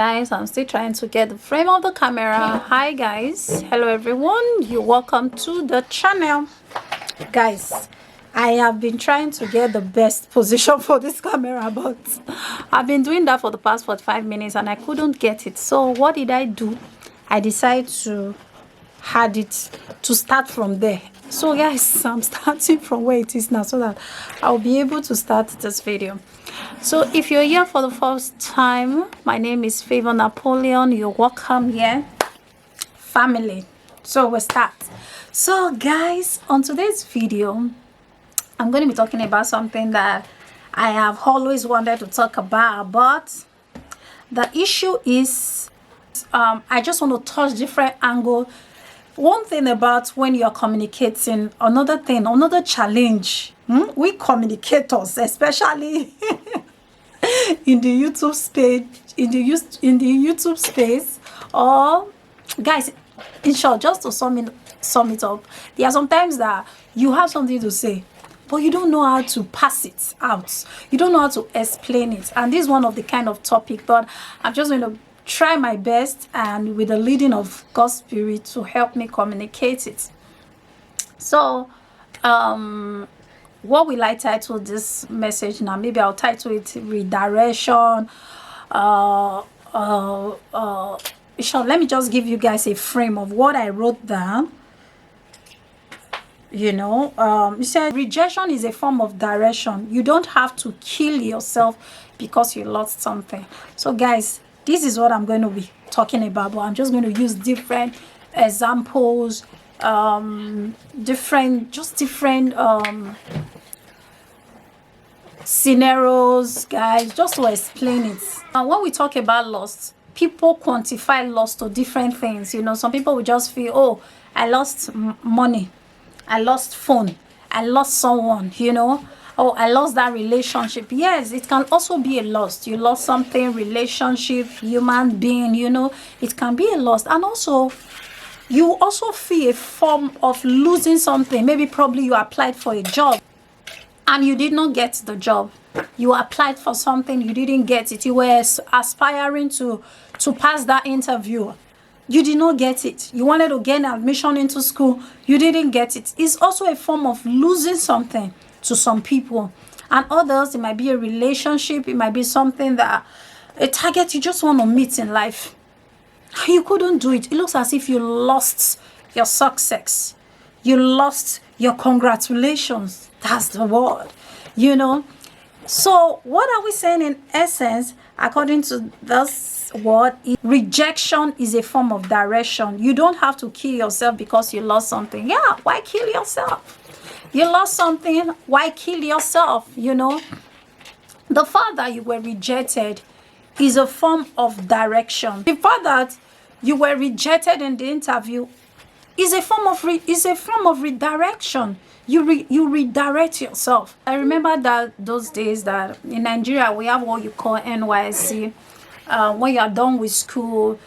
Guys, I'm still trying to get the frame of the camera. Hi guys, hello everyone, you're welcome to the channel. Guys, I have been trying to get the best position for this camera, but I've been doing that for the past 45 minutes and I couldn't get it. So what did I do? I decided to had it to start from there. So guys, I'm starting from where it is now so that I'll be able to start this video. So if you're here for the first time, my name is Favor Napoleon. You're welcome here, family. So we'll start. So guys, on today's video, I'm going to be talking about something that I have always wanted to talk about, but the issue is I just want to touch different angle. One thing about when you're communicating, another challenge, we communicators, especially in the YouTube space, in the YouTube space, or guys, in short, just to sum it up, there are sometimes that you have something to say, but you don't know how to pass it out. You don't know how to explain it, and this is one of the kind of topic. But I'm just going to try my best, and with the leading of God's Spirit, to help me communicate it. So, what will I title this message now? Maybe I'll title it redirection. Let me just give you guys a frame of what I wrote down. You said rejection is a form of direction. You don't have to kill yourself because you lost something. So guys, this is what I'm going to be talking about, but I'm just going to use different examples, different scenarios, guys, just to explain it. And when we talk about loss, people quantify loss to different things. Some people will just feel, oh, I lost money, I lost phone, I lost someone, oh, I lost that relationship. Yes, it can also be a loss. You lost something, relationship, human being, it can be a loss. And also, you also feel a form of losing something. Maybe probably you applied for a job and you did not get the job. You applied for something, you didn't get it. You were aspiring to pass that interview. You did not get it. You wanted to gain admission into school. You didn't get it. It's also a form of losing something to some people. And others, it might be a relationship. It might be something that, a target you just want to meet in life. You couldn't do it. It looks as if you lost your success. You lost your congratulations. That's the word, So what are we saying in essence, according to this word? Rejection is a form of direction. You don't have to kill yourself because you lost something. Yeah, why kill yourself? You lost something, why kill yourself? The fact that you were rejected is a form of direction. The fact that you were rejected in the interview is a form of redirection. You redirect yourself. I remember that those days that in Nigeria we have what you call NYSC. When you are done with school,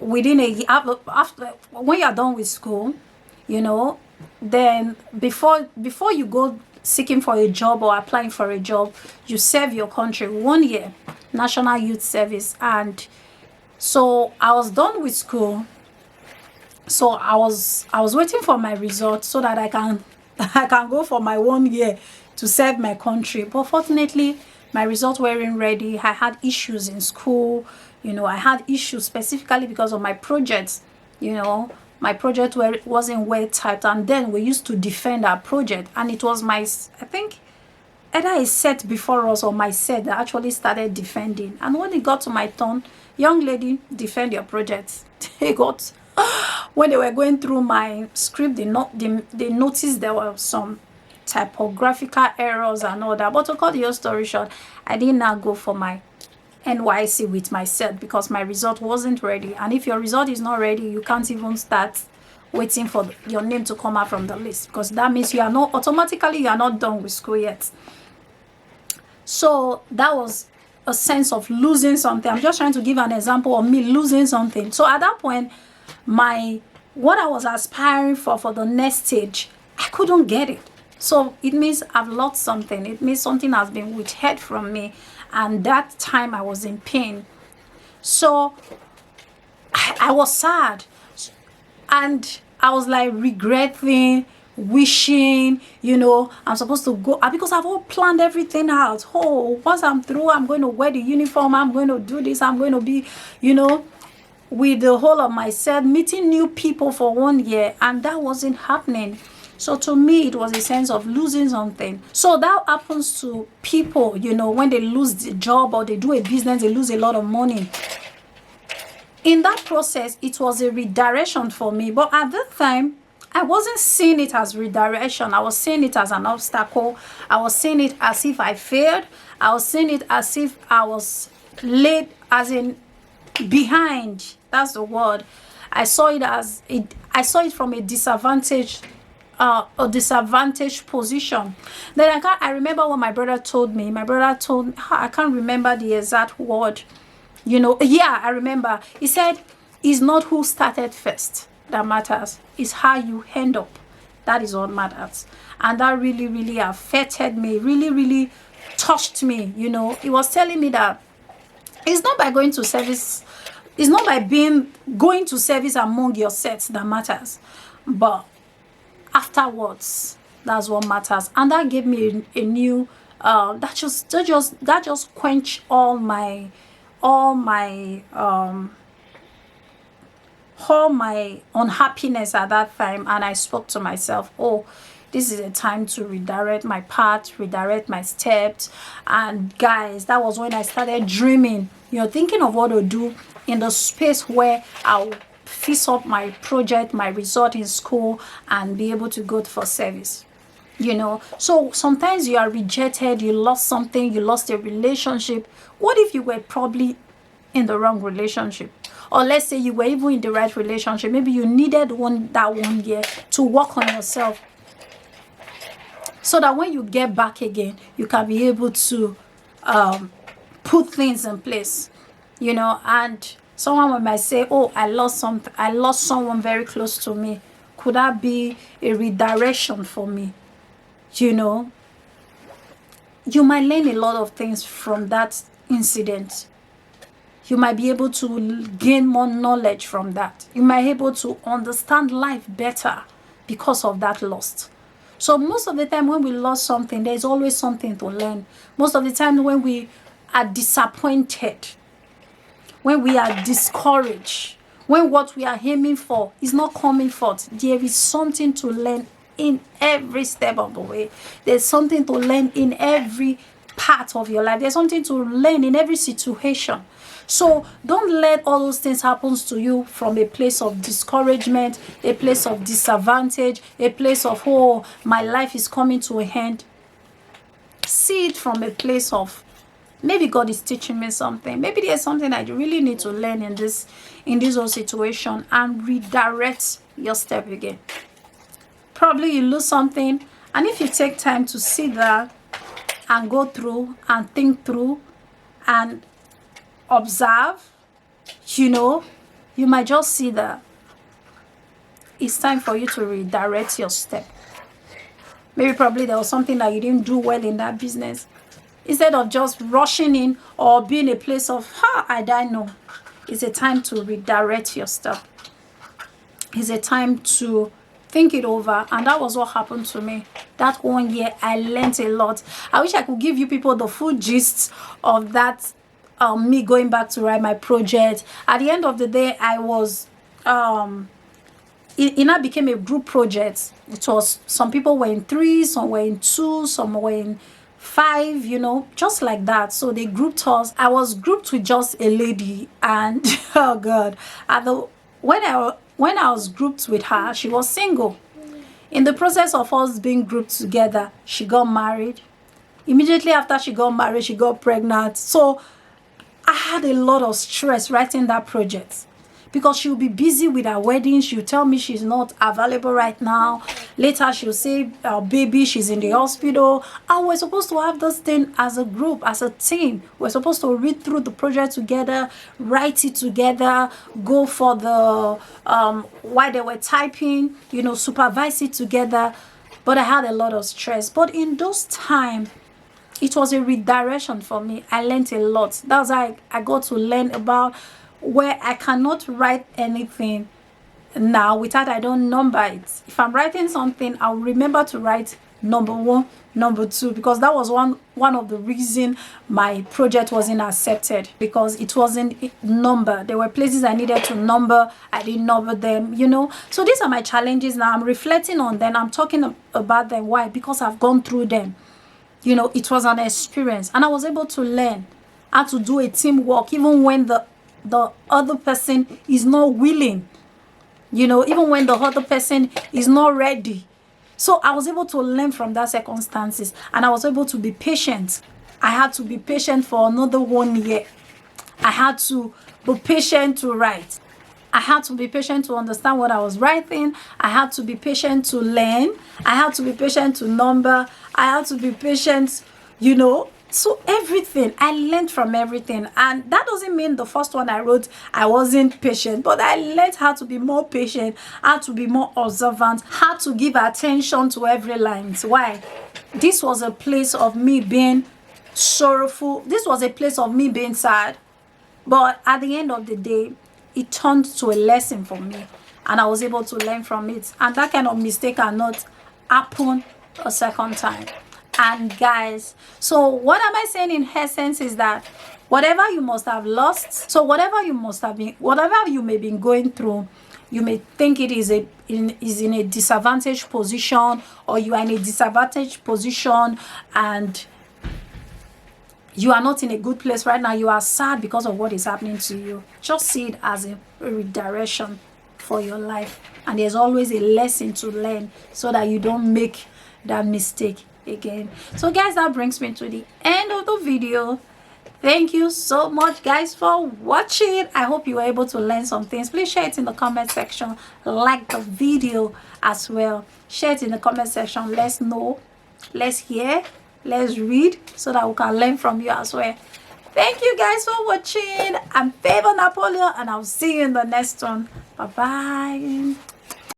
within a year, after when you are done with school, then before you go seeking for a job or applying for a job, you serve your country 1 year, National Youth Service. And so I was done with school. So I was waiting for my result so that I can go for my 1 year to serve my country. But fortunately, my results weren't ready. I had issues in school. I had issues specifically because of my projects. My project wasn't well typed, and then we used to defend our project, and it was I think either a set before us or my set that actually started defending. And when it got to my turn, young lady, defend your project. When they were going through my script, they noticed there were some typographical errors and all that. But to cut your story short, I did not go for my NYC with my set because my result wasn't ready. And if your result is not ready, you can't even start waiting for your name to come out from the list, because that means you are not done with school yet. So that was a sense of losing something. I'm just trying to give an example of me losing something. So at that point, what I was aspiring for the next stage, I couldn't get it. So it means I've lost something. It means something has been withheld from me. And that time I was in pain. So I was sad, and I was like regretting, wishing, I'm supposed to go, because I've all planned everything out. Oh, once I'm through, I'm going to wear the uniform, I'm going to do this, I'm going to be, with the whole of myself, meeting new people for 1 year, and that wasn't happening. So to me, it was a sense of losing something. So that happens to people, when they lose the job or they do a business, they lose a lot of money. In that process, it was a redirection for me. But at that time, I wasn't seeing it as redirection. I was seeing it as an obstacle. I was seeing it as if I failed. I was seeing it as if I was laid, as in behind. That's the word. I saw it from a disadvantaged position. Then I remember what my brother told me. I can't remember the exact word. Yeah, I remember. He said, it's not who started first that matters. It's how you end up. That is what matters. And that really, really affected me. Really, really touched me. He was telling me that it's not by going to service. It's not by going to service among your sets that matters. But afterwards, that's what matters. And that gave me a new, that just quenched all my unhappiness at that time. And I spoke to myself, oh, this is a time to redirect my path, redirect my steps. And guys, that was when I started dreaming, thinking of what to do in the space where I'll fix up my project, my result in school, and be able to go for service. So sometimes you are rejected, you lost something, you lost a relationship. What if you were probably in the wrong relationship? Or let's say you were even in the right relationship. Maybe you needed that 1 year to work on yourself, so that when you get back again, you can be able to put things in place. And someone might say, oh, I lost someone very close to me. Could that be a redirection for me? You might learn a lot of things from that incident. You might be able to gain more knowledge from that. You might be able to understand life better because of that loss. So most of the time when we lost something, there's always something to learn. Most of the time when we are disappointed, when we are discouraged, when what we are aiming for is not coming forth, there is something to learn in every step of the way. There's something to learn in every part of your life. There's something to learn in every situation. So don't let all those things happen to you from a place of discouragement, a place of disadvantage, a place of, oh, my life is coming to an end. See it from a place of, maybe God is teaching me something. Maybe there's something I really need to learn in this whole situation, and redirect your step again. Probably you lose something, and if you take time to sit there and go through and think through and observe, you might just see that it's time for you to redirect your step. Maybe probably there was something that you didn't do well in that business. Instead of just rushing in or being a place of, I don't know. It's a time to redirect your step. It's a time to think it over. And that was what happened to me. That 1 year, I learned a lot. I wish I could give you people the full gist of that, me going back to write my project. At the end of the day, I was, it now became a group project. It was, some people were in 3, some were in 2, some were in 5, just like that. So they grouped us. I was grouped with just a lady, and oh God, when I was grouped with her, she was single. In the process of us being grouped together, she got married. Immediately after she got married, she got pregnant. So I had a lot of stress writing that project, because she'll be busy with her wedding. She'll tell me she's not available right now. Later, she'll say, baby, she's in the hospital. And we're supposed to have this thing as a group, as a team. We're supposed to read through the project together, write it together, go for the, while they were typing, supervise it together. But I had a lot of stress. But in those times, it was a redirection for me. I learned a lot. That's how I got to learn about where I cannot write anything now without I don't number it. If I'm writing something, I'll remember to write number 1, number 2, because that was one of the reason my project wasn't accepted, because it wasn't numbered. There were places I needed to number, I didn't number them, you know. So these are my challenges now. I'm reflecting on them, I'm talking about them. Why? Because I've gone through them. You know, it was an experience, and I was able to learn how to do a teamwork even when the other person is not willing, you know, even when the other person is not ready. So I was able to learn from that circumstances, and I was able to be patient. I had to be patient for another 1 year. I had to be patient to write. I had to be patient to understand what I was writing. I had to be patient to learn. I had to be patient to number. I had to be patient, you know. So everything, I learned from everything. And that doesn't mean the first one I wrote, I wasn't patient. But I learned how to be more patient, how to be more observant, how to give attention to every line. Why? This was a place of me being sorrowful. This was a place of me being sad. But at the end of the day, it turned to a lesson for me, and I was able to learn from it. And that kind of mistake cannot happen a second time. And guys, so what am I saying in essence is that whatever you must have lost, so whatever you may be going through, you may think it is in a disadvantaged position, or you are in a disadvantaged position and you are not in a good place right now, you are sad because of what is happening to you. Just see it as a redirection for your life. And there's always a lesson to learn so that you don't make that mistake again. So guys, that brings me to the end of the video. Thank you so much guys for watching. I hope you were able to learn some things. Please share it in the comment section. Like the video as well. Share it in the comment section. Let's know, let's hear, let's read, so that we can learn from you as well. Thank you guys for watching. I'm Favor Napoleon, and I'll see you in the next one. Bye bye.